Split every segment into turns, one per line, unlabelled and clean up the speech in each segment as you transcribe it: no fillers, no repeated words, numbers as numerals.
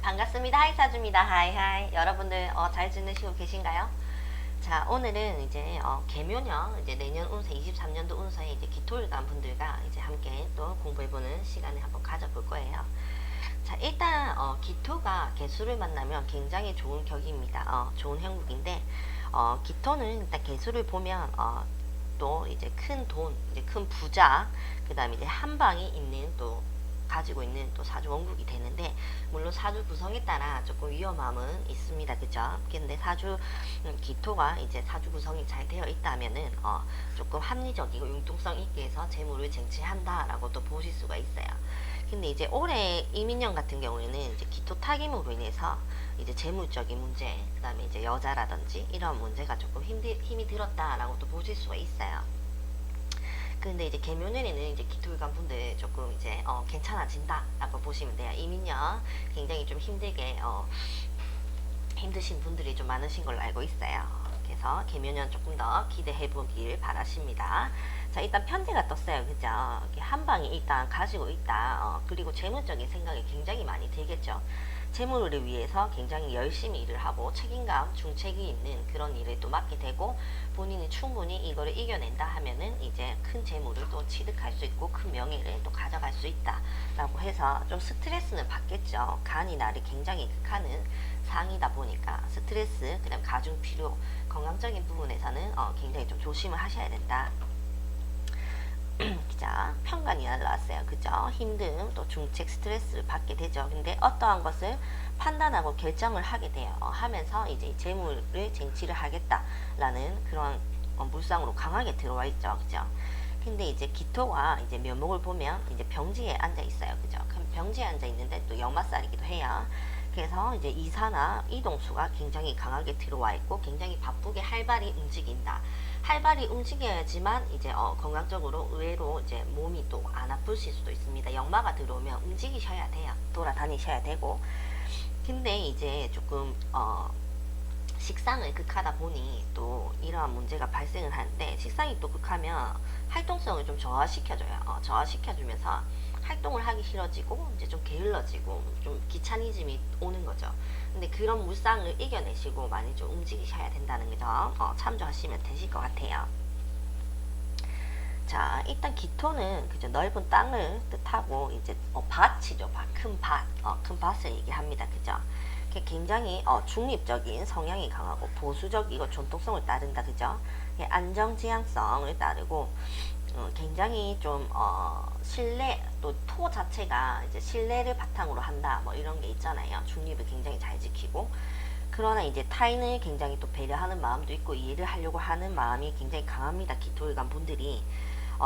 반갑습니다. 하이사주입니다. 하이하이. 여러분들 잘 지내시고 계신가요? 자, 오늘은 이제 개묘년 이제 내년 운세 23년도 운세에 이제 기토일간 분들과 이제 함께 또 공부해보는 시간을 한번 가져볼 거예요. 자, 일단 기토가 개수를 만나면 굉장히 좋은 격입니다. 좋은 형국인데 기토는 일단 개수를 보면 또 이제 큰 돈, 이제 큰 부자, 그 다음에 이제 한 방이 있는 또 가지고 있는 또 사주 원국이 되는데, 물론 사주 구성에 따라 조금 위험함은 있습니다. 그죠? 근데 사주 기토가 이제 사주 구성이 잘 되어 있다면은 조금 합리적이고 융통성 있게 해서 재물을 쟁취한다라고 또 보실 수가 있어요. 근데 이제 올해 이민년 같은 경우에는 이제 기토 타김으로 인해서 이제 재물적인 문제, 그 다음에 이제 여자라든지 이런 문제가 조금 힘이 들었다라고 또 보실 수가 있어요. 근데 이제 개묘년에는 이제 기토일간 분들 조금 이제 괜찮아진다라고 보시면 돼요. 이민년 굉장히 좀 힘들게 힘드신 분들이 좀 많으신 걸로 알고 있어요. 그래서 개묘년 조금 더 기대해 보길 바라십니다. 자, 일단 편제가 떴어요. 그죠? 한 방이 일단 가지고 있다. 그리고 재물적인 생각이 굉장히 많이 들겠죠. 재물을 위해서 굉장히 열심히 일을 하고 책임감, 중책이 있는 그런 일을 또 맡게 되고, 본인이 충분히 이거를 이겨낸다 하면은 이제 큰 재물을 또 취득할 수 있고 큰 명예를 또 가져갈 수 있다 라고 해서 좀 스트레스는 받겠죠. 간이 나를 굉장히 극하는 상이다 보니까 스트레스, 그 다음 가중 필요, 건강적인 부분에서는 굉장히 좀 조심을 하셔야 된다. 자, 편관이 날라왔어요. 그죠? 힘듦, 또 중책, 스트레스를 받게 되죠. 근데 어떠한 것을 판단하고 결정을 하게 돼요. 하면서 이제 재물을 쟁취를 하겠다라는 그런 물상으로 강하게 들어와 있죠. 그죠? 근데 이제 기토가 이제 면목을 보면 이제 병지에 앉아 있어요. 그죠? 그럼 병지에 앉아 있는데 또 역마살이기도 해요. 그래서 이제 이사나 이동수가 굉장히 강하게 들어와 있고 굉장히 바쁘게 활발히 움직인다. 활발히 움직여야지만 이제 건강적으로 의외로 이제 몸이 또 안 아프실 수도 있습니다. 역마가 들어오면 움직이셔야 돼요. 돌아다니셔야 되고. 근데 이제 조금 식상을 극하다 보니 또 이러한 문제가 발생을 하는데, 식상이 또 극하면 활동성을 좀 저하시켜줘요. 저하시켜주면서 활동을 하기 싫어지고 이제 좀 게을러지고 좀 귀차니즘이 오는 거죠. 근데 그런 물상을 이겨내시고 많이 좀 움직이셔야 된다는 거죠. 참조하시면 되실 것 같아요. 자, 일단 기토는 그죠, 넓은 땅을 뜻하고 이제 밭이죠. 큰 밭, 큰 밭을 얘기합니다. 그죠? 굉장히 중립적인 성향이 강하고 보수적이고 전통성을 따른다. 그죠? 안정지향성을 따르고 굉장히 좀 신뢰, 또 토 자체가 이제 신뢰를 바탕으로 한다, 뭐 이런 게 있잖아요. 중립을 굉장히 잘 지키고, 그러나 이제 타인을 굉장히 또 배려하는 마음도 있고 이해를 하려고 하는 마음이 굉장히 강합니다. 기토일간 분들이.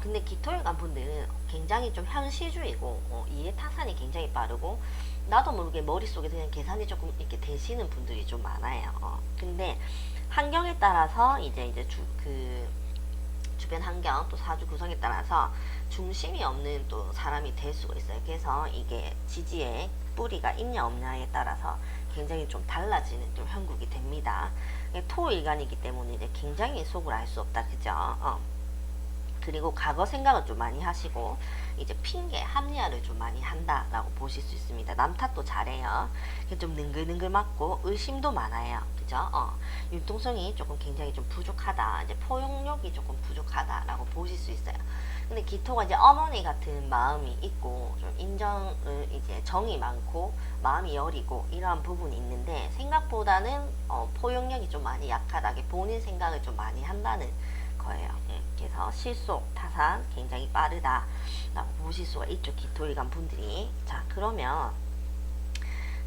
근데 기토일간 분들은 굉장히 좀 현실주의고 이해타산이 굉장히 빠르고, 나도 모르게 머릿속에 그냥 계산이 조금 이렇게 되시는 분들이 좀 많아요. 근데 환경에 따라서 이제 주변 환경, 또 사주 구성에 따라서 중심이 없는 또 사람이 될 수가 있어요. 그래서 이게 지지의 뿌리가 있냐 없냐에 따라서 굉장히 좀 달라지는 좀 형국이 됩니다. 토일간이기 때문에 이제 굉장히 속을 알 수 없다. 그죠? 그리고 과거 생각을 좀 많이 하시고 이제 핑계, 합리화를 좀 많이 한다라고 보실 수 있습니다. 남 탓도 잘해요. 좀 능글능글 맞고 의심도 많아요. 그죠? 융통성이 조금 굉장히 좀 부족하다. 이제 포용력이 조금 부족하다라고 보실 수 있어요. 근데 기토가 이제 어머니 같은 마음이 있고 좀 인정을 이제 정이 많고 마음이 여리고 이러한 부분이 있는데, 생각보다는 포용력이 좀 많이 약하다. 본인 생각을 좀 많이 한다는 거예요. 그래서 실속, 타산 굉장히 빠르다 라고 보실 수가 있죠. 기토일간 분들이. 자, 그러면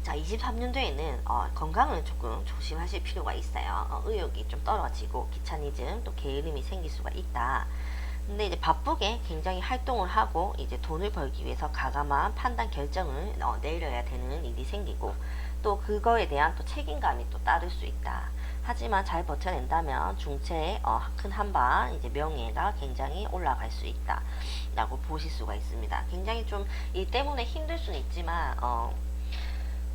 자, 23년도에는 건강을 조금 조심하실 필요가 있어요. 의욕이 좀 떨어지고 귀차니즘, 또 게으름이 생길 수가 있다. 근데 이제 바쁘게 굉장히 활동을 하고 이제 돈을 벌기 위해서 가감한 판단 결정을 내려야 되는 일이 생기고, 또 그거에 대한 또 책임감이 또 따를 수 있다. 하지만 잘 버텨낸다면 중체의 큰 한방 이제 명예가 굉장히 올라갈 수 있다 라고 보실 수가 있습니다. 굉장히 좀 일 때문에 힘들 수는 있지만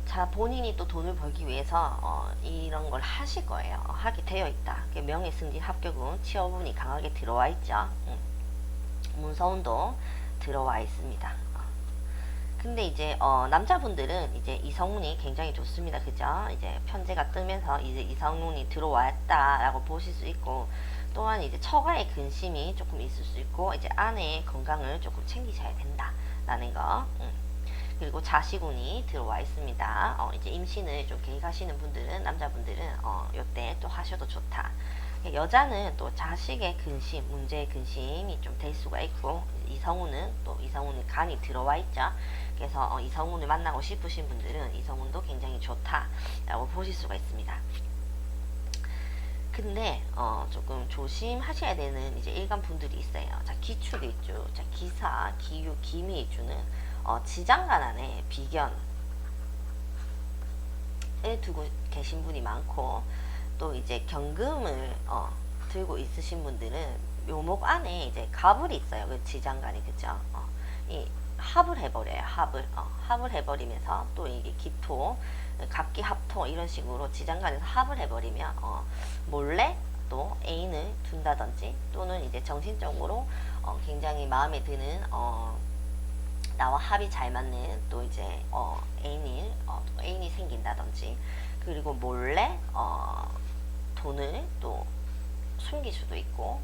자, 본인이 또 돈을 벌기 위해서 이런 걸 하실 거예요. 하게 되어 있다. 명예 승진 합격은 취업운이 강하게 들어와 있죠. 문서운도 들어와 있습니다. 근데 이제 남자분들은 이제 이성운이 굉장히 좋습니다. 그죠? 이제 편제가 뜨면서 이제 이성운이 들어왔다라고 보실 수 있고, 또한 이제 처가의 근심이 조금 있을 수 있고, 이제 아내의 건강을 조금 챙기셔야 된다라는 거. 그리고 자식운이 들어와 있습니다. 이제 임신을 좀 계획하시는 분들은, 남자분들은 요때 또 하셔도 좋다. 여자는 또 자식의 근심, 문제의 근심이 좀 될 수가 있고, 이성운은 또 이성운이 간이 들어와 있죠. 그래서 이성운을 만나고 싶으신 분들은 이성운도 굉장히 좋다라고 보실 수가 있습니다. 근데 조금 조심하셔야 되는 이제 일간 분들이 있어요. 자, 기축일주, 자, 기사, 기유, 기미일주는 지장간 안에 비견을 두고 계신 분이 많고, 또 이제 경금을 들고 있으신 분들은 묘목 안에 이제 갑을이 있어요. 그 지장간이. 그죠? 이 합을 해버려요. 합을 해버리면서 또 이게 기토, 갑기 합토 이런 식으로 지장간에서 합을 해버리면 몰래 또 애인을 둔다든지, 또는 이제 정신적으로 굉장히 마음에 드는 나와 합이 잘 맞는 또 이제 애인이 생긴다든지, 그리고 몰래 돈을 또 숨길 수도 있고,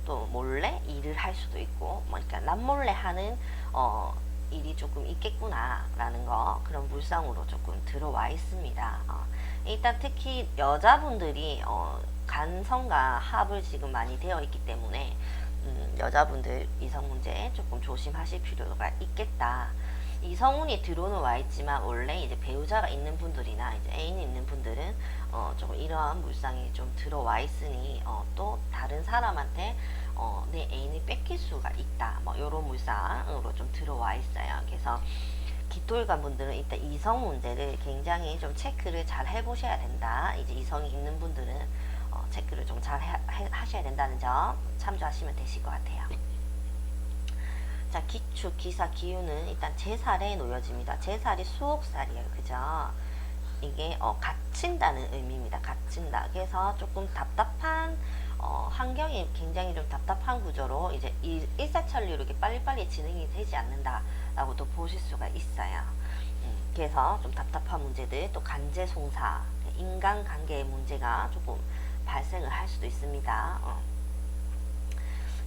또 몰래 일을 할 수도 있고, 그러니까 남몰래 하는 일이 조금 있겠구나라는 거, 그런 물상으로 조금 들어와 있습니다. 일단 특히 여자분들이 간성과 합을 지금 많이 되어 있기 때문에 여자분들 이성 문제 조금 조심하실 필요가 있겠다. 이성운이 들어는 와 있지만 원래 이제 배우자가 있는 분들이나 이제 애인이 있는 분들은 조금 이러한 물상이 좀 들어와 있으니 또 다른 사람한테 내 애인을 뺏길 수가 있다. 뭐 이런 물상으로 좀 들어와 있어요. 그래서 기토일간 분들은 일단 이성 문제를 굉장히 좀 체크를 잘 해보셔야 된다. 이제 이성이 있는 분들은 체크를 좀 잘 하셔야 된다는 점 참조하시면 되실 것 같아요. 자, 기축, 기사, 기유는 일단 제살에 놓여집니다. 제살이 수옥살이에요. 그죠? 이게 갇힌다는 의미입니다. 갇힌다. 그래서 조금 답답한 환경이 굉장히 좀 답답한 구조로 이제 일사천리로 이렇게 빨리빨리 진행이 되지 않는다라고도 보실 수가 있어요. 그래서 좀 답답한 문제들, 또 간제송사, 인간관계의 문제가 조금 발생을 할 수도 있습니다.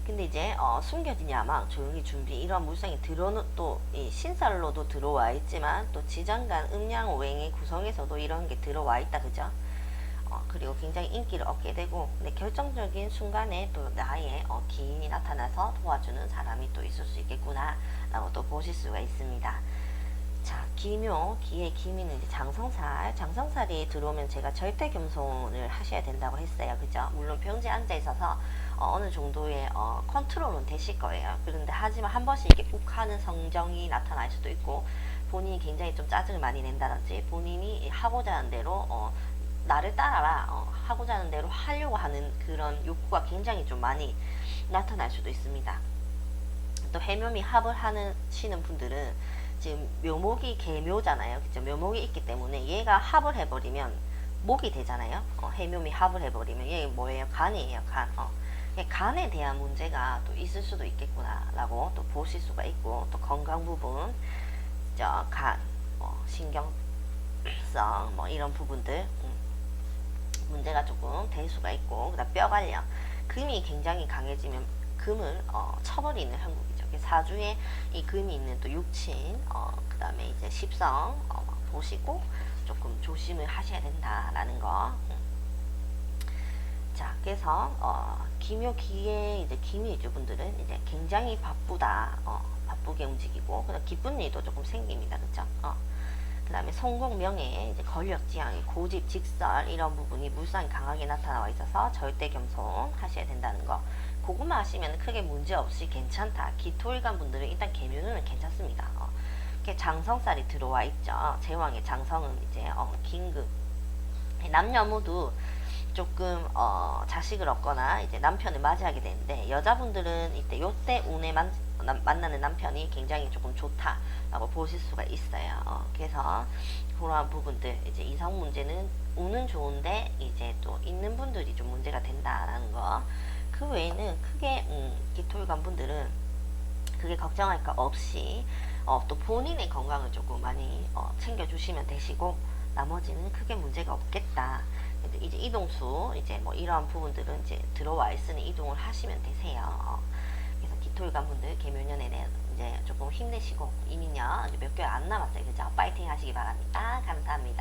근데 이제 숨겨진 야망, 조용히 준비, 이런 물상이 들어는 또 이 신살로도 들어와 있지만, 또 지장간, 음양, 오행의 구성에서도 이런 게 들어와 있다. 그죠? 그리고 굉장히 인기를 얻게 되고, 근데 결정적인 순간에 또 나의 기인이 나타나서 도와주는 사람이 또 있을 수 있겠구나 라고 또 보실 수가 있습니다. 자, 기묘, 기의 기미는 이제 장성살이 들어오면 제가 절대 겸손을 하셔야 된다고 했어요. 그죠? 물론 병지에 앉아 있어서 어느 정도의 컨트롤은 되실 거예요. 그런데 하지만 한 번씩 이렇게 욱하는 성정이 나타날 수도 있고, 본인이 굉장히 좀 짜증을 많이 낸다든지, 본인이 하고자 하는 대로 나를 따라라 하고자 하는 대로 하려고 하는 그런 욕구가 굉장히 좀 많이 나타날 수도 있습니다. 또 해묘미 합을 하시는 분들은 지금 묘목이 개묘잖아요. 그죠? 묘목이 있기 때문에 얘가 합을 해버리면 목이 되잖아요. 해묘미 합을 해버리면 얘 뭐예요? 간이에요. 간에 대한 문제가 또 있을 수도 있겠구나라고 또 보실 수가 있고, 또 건강 부분, 간, 신경성, 뭐 이런 부분들 문제가 조금 될 수가 있고, 그다음 뼈 관련, 금이 굉장히 강해지면 금을 쳐버리는 형국이죠. 사주에 이 금이 있는 또 육친, 그 다음에 이제 십성 보시고 조금 조심을 하셔야 된다라는 거. 자, 그래서 기묘기의 이제 기미일주 분들은 이제 굉장히 바쁘다, 바쁘게 움직이고, 그다음 기쁜 일도 조금 생깁니다. 그죠? 그 다음에 성공, 명예, 이제 권력지향, 고집, 직설 이런 부분이 물상이 강하게 나타나와 있어서 절대 겸손 하셔야 된다는 거. 그것만 하시면 크게 문제없이 괜찮다. 기토일간 분들은 일단 개묘는 괜찮습니다. 장성살이 들어와 있죠. 제왕의 장성은 이제 긴급. 남녀 모두 조금 자식을 얻거나 이제 남편을 맞이하게 되는데, 여자분들은 이때 요때 운에 만나는 남편이 굉장히 조금 좋다라고 보실 수가 있어요. 그래서 그러한 부분들, 이제 이성 문제는 운은 좋은데 이제 또 있는 분들이 좀 문제가 된다라는 거. 그 외에는 크게 기토일간 분들은 그게 걱정할 거 없이 또 본인의 건강을 조금 많이 챙겨주시면 되시고, 나머지는 크게 문제가 없겠다. 이제 이동수 이제 뭐 이러한 부분들은 이제 들어와 있으니 이동을 하시면 되세요. 그래서 기토일관 분들 개묘년에는 이제 조금 힘내시고, 이민년 몇 개월 안 남았어요. 그죠? 파이팅 하시기 바랍니다. 감사합니다.